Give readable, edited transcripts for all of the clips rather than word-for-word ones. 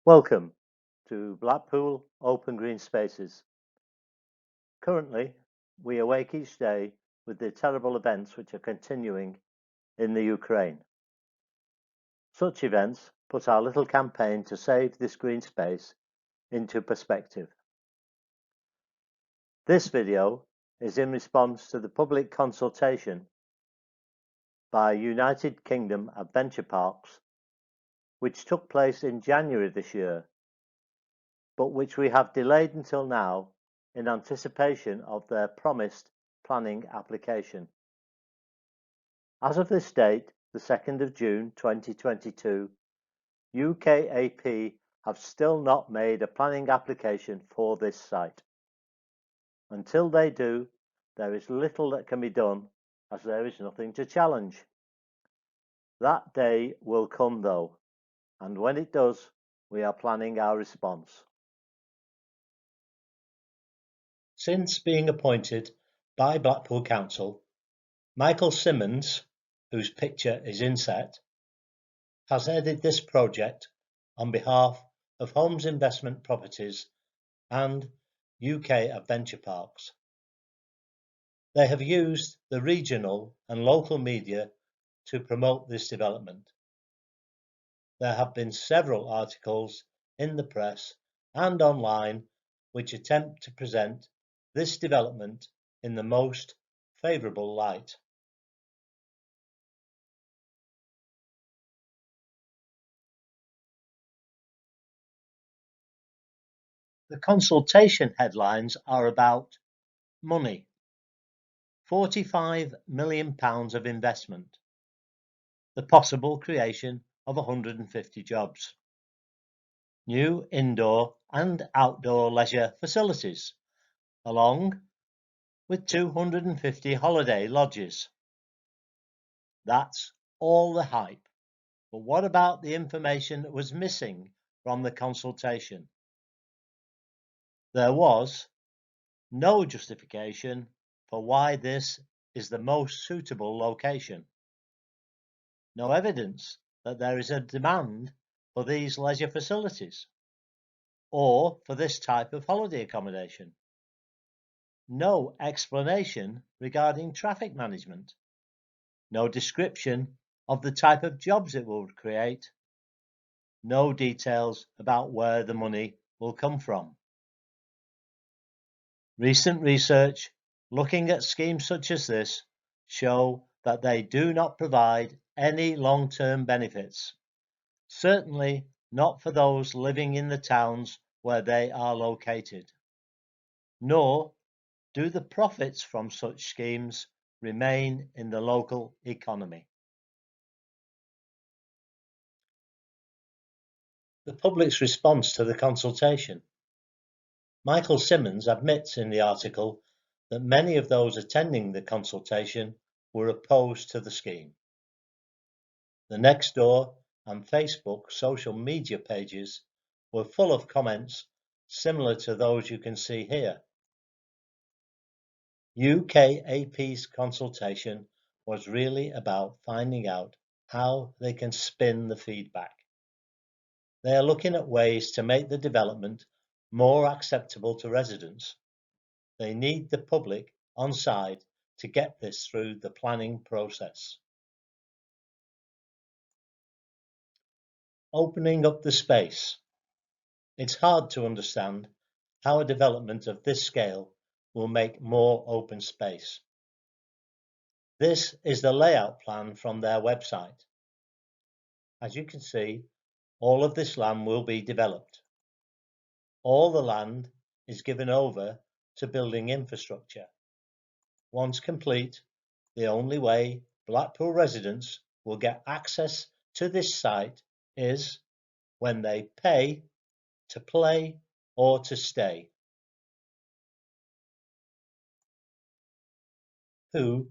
Welcome to Blackpool Open Green Spaces. Currently, we awake each day with the terrible events which are continuing in the Ukraine. Such events put our little campaign to save this green space into perspective. This video is in response to the public consultation by United Kingdom Adventure Parks, which took place in January this year, but which we have delayed until now in anticipation of their promised planning application. As of this date, the 2nd of June 2022, UKAP have still not made a planning application for this site. Until they do, there is little that can be done, as there is nothing to challenge. That day will come though, and when it does, we are planning our response. Since being appointed by Blackpool Council, Michael Simmons, whose picture is inset, has headed this project on behalf of Homes Investment Properties and UK Adventure Parks. They have used the regional and local media to promote this development. There have been several articles in the press and online which attempt to present this development in the most favourable light. The consultation headlines are about money, £45 million of investment, the possible creation of 150 jobs, new indoor and outdoor leisure facilities, along with 250 holiday lodges. That's all the hype. But what about the information that was missing from the consultation? There was no justification for why this is the most suitable location. No evidence that there is a demand for these leisure facilities or for this type of holiday accommodation. No explanation regarding traffic management. No description of the type of jobs it will create. No details about where the money will come from. Recent research looking at schemes such as this show that they do not provide any long-term benefits, certainly not for those living in the towns where they are located, nor do the profits from such schemes remain in the local economy. The public's response to the consultation. Michael Simmons admits in the article that many of those attending the consultation were opposed to the scheme. The Nextdoor and Facebook social media pages were full of comments similar to those you can see here. UKAP's consultation was really about finding out how they can spin the feedback. They are looking at ways to make the development more acceptable to residents. They need the public on side to get this through the planning process. Opening up the space. It's hard to understand how a development of this scale will make more open space. This is the layout plan from their website. As you can see, all of this land will be developed. All the land is given over to building infrastructure. Once complete, the only way Blackpool residents will get access to this site is when they pay to play or to stay. Who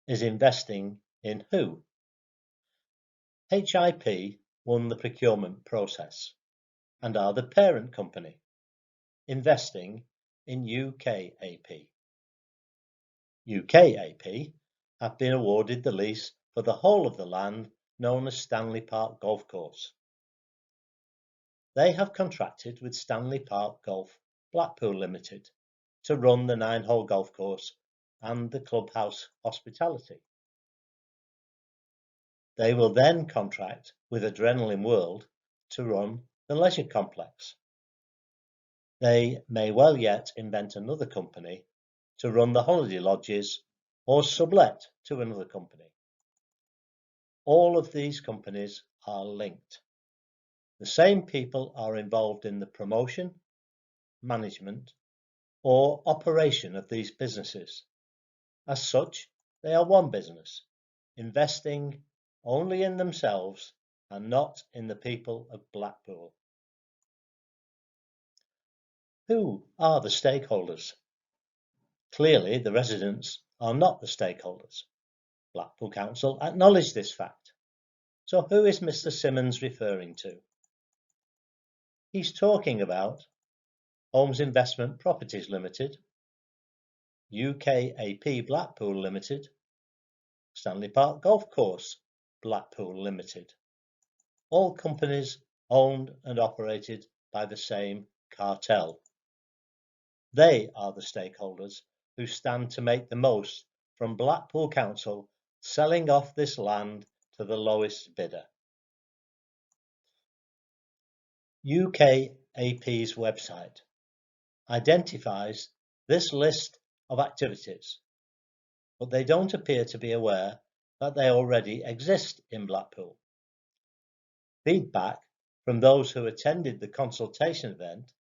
is investing in who? HIP won the procurement process and are the parent company, investing in UKAP. UKAP have been awarded the lease for the whole of the land known as Stanley Park Golf Course. They have contracted with Stanley Park Golf Blackpool Limited to run the 9-hole golf course and the clubhouse hospitality. They will then contract with Adrenaline World to run the leisure complex. They may well yet invent another company to run the holiday lodges or sublet to another company. All of these companies are linked. The same people are involved in the promotion, management, or operation of these businesses. As such, they are one business, investing only in themselves and not in the people of Blackpool. Who are the stakeholders? Clearly, the residents are not the stakeholders. Blackpool Council acknowledge this fact. So who is Mr. Simmons referring to? He's talking about Homes Investment Properties Limited, UKAP Blackpool Limited, Stanley Park Golf Course Blackpool Limited. All companies owned and operated by the same cartel. They are the stakeholders who stand to make the most from Blackpool Council selling off this land to the lowest bidder. UKAP's website identifies this list of activities, but they don't appear to be aware that they already exist in Blackpool. Feedback from those who attended the consultation event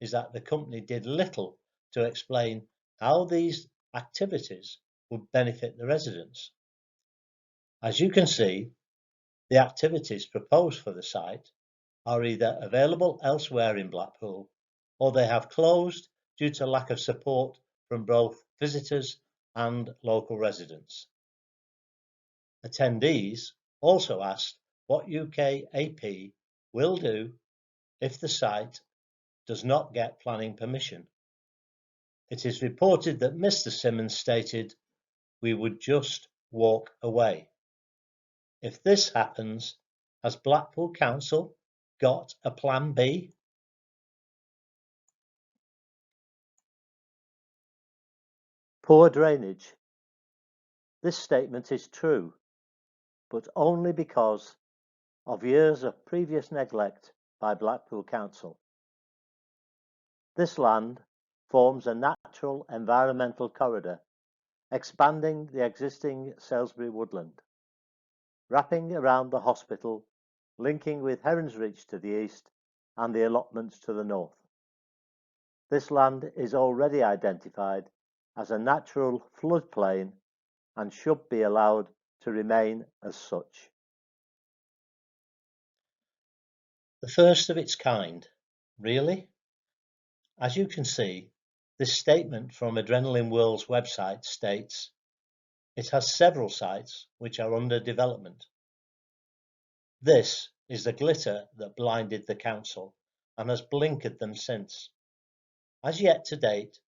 is that the company did little to explain how these activities would benefit the residents. As you can see, the activities proposed for the site are either available elsewhere in Blackpool or they have closed due to lack of support from both visitors and local residents. Attendees also asked what UKAP will do if the site does not get planning permission. It is reported that Mr. Simmons stated, "We would just walk away." If this happens, has Blackpool Council got a plan B? Poor drainage. This statement is true, but only because of years of previous neglect by Blackpool Council. This land forms a natural environmental corridor, expanding the existing Salisbury woodland, wrapping around the hospital, linking with Heron's Reach to the east and the allotments to the north. This land is already identified as a natural floodplain and should be allowed to remain as such. The first of its kind, really? As you can see, this statement from Adrenaline World's website states it has several sites which are under development. This is the glitter that blinded the council and has blinkered them since. As yet to date,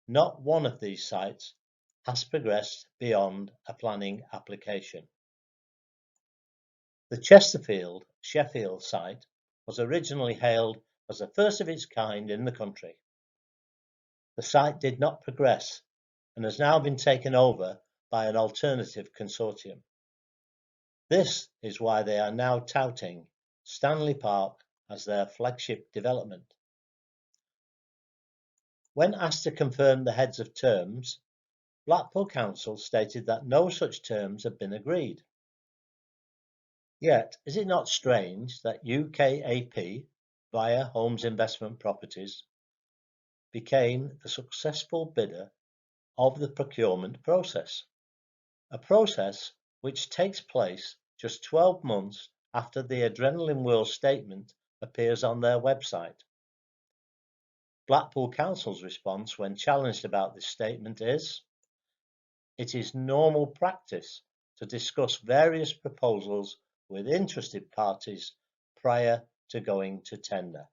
not one of these sites has progressed beyond a planning application. The Chesterfield, Sheffield site was originally hailed as the first of its kind in the country. The site did not progress and has now been taken over by an alternative consortium. This is why they are now touting Stanley Park as their flagship development. When asked to confirm the heads of terms, Blackpool Council stated that no such terms had been agreed. Yet, is it not strange that UKAP, via Homes Investment Properties, became the successful bidder of the procurement process, a process which takes place just 12 months after the Adrenaline World statement appears on their website. Blackpool Council's response when challenged about this statement is, "It is normal practice to discuss various proposals with interested parties prior to going to tender."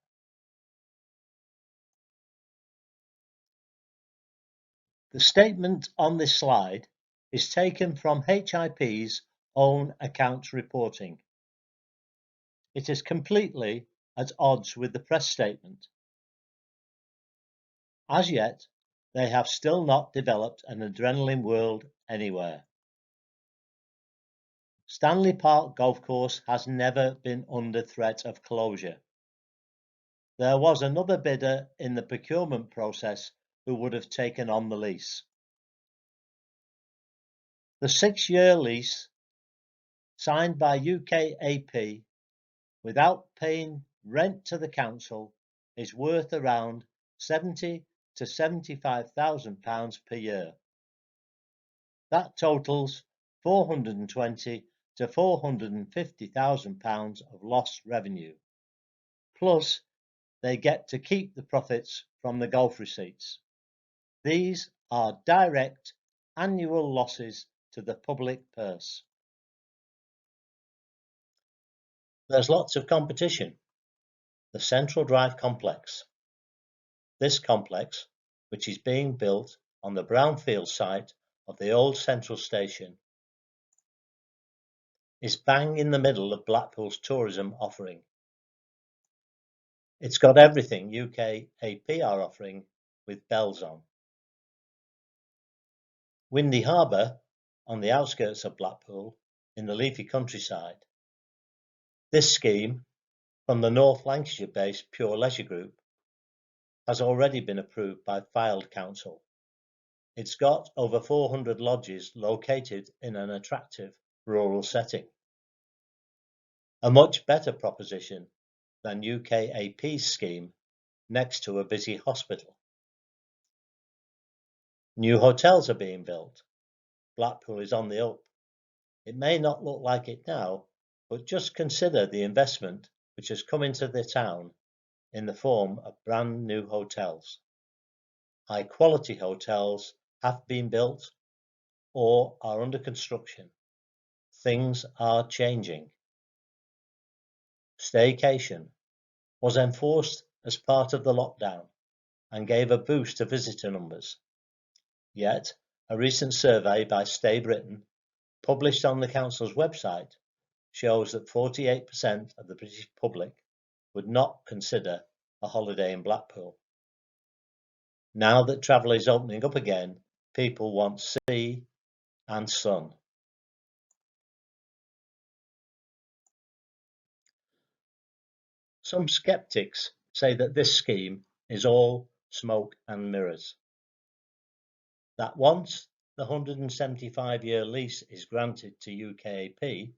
The statement on this slide is taken from HIP's own accounts reporting. It is completely at odds with the press statement. As yet, they have still not developed an adrenaline world anywhere. Stanley Park Golf Course has never been under threat of closure. There was another bidder in the procurement process who would have taken on the lease. The 6-year lease, signed by UKAP without paying rent to the council, is worth around £70,000 to £75,000 per year. That totals £420,000 to £450,000 of lost revenue. Plus, they get to keep the profits from the golf receipts. These are direct annual losses to the public purse. There's lots of competition. The Central Drive complex. This complex, which is being built on the brownfield site of the old Central Station, is bang in the middle of Blackpool's tourism offering. It's got everything UKAP are offering with bells on. Windy Harbour, on the outskirts of Blackpool, in the leafy countryside. This scheme, from the North Lancashire-based Pure Leisure Group, has already been approved by Fylde Council. It's got over 400 lodges located in an attractive rural setting. A much better proposition than UKAP's scheme next to a busy hospital. New hotels are being built. Blackpool is on the up. It may not look like it now, but just consider the investment which has come into the town in the form of brand new hotels. High quality hotels have been built or are under construction. Things are changing. Staycation was enforced as part of the lockdown and gave a boost to visitor numbers. Yet, a recent survey by Stay Britain, published on the council's website, shows that 48% of the British public would not consider a holiday in Blackpool. Now that travel is opening up again, people want sea and sun. Some skeptics say that this scheme is all smoke and mirrors. That once the 175-year lease is granted to UKAP,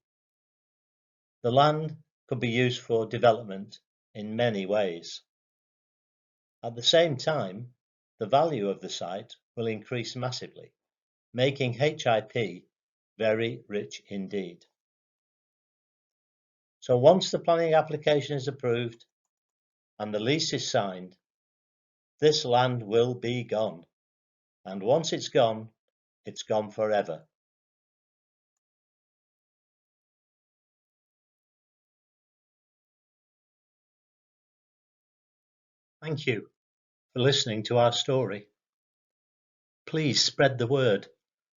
the land could be used for development in many ways. At the same time, the value of the site will increase massively, making HIP very rich indeed. So once the planning application is approved and the lease is signed, this land will be gone. And once it's gone forever. Thank you for listening to our story. Please spread the word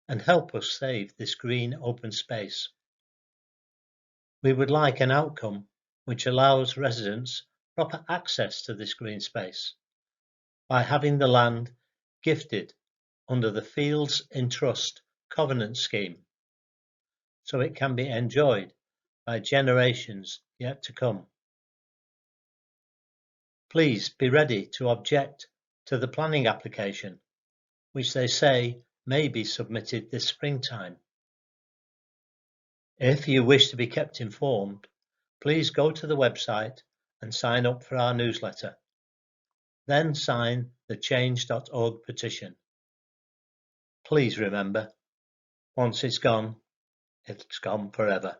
and help us save this green open space. We would like an outcome which allows residents proper access to this green space by having the land gifted under the Fields in Trust Covenant Scheme, so it can be enjoyed by generations yet to come. Please be ready to object to the planning application, which they say may be submitted this springtime. If you wish to be kept informed, please go to the website and sign up for our newsletter. Then sign the change.org petition. Please remember, once it's gone forever.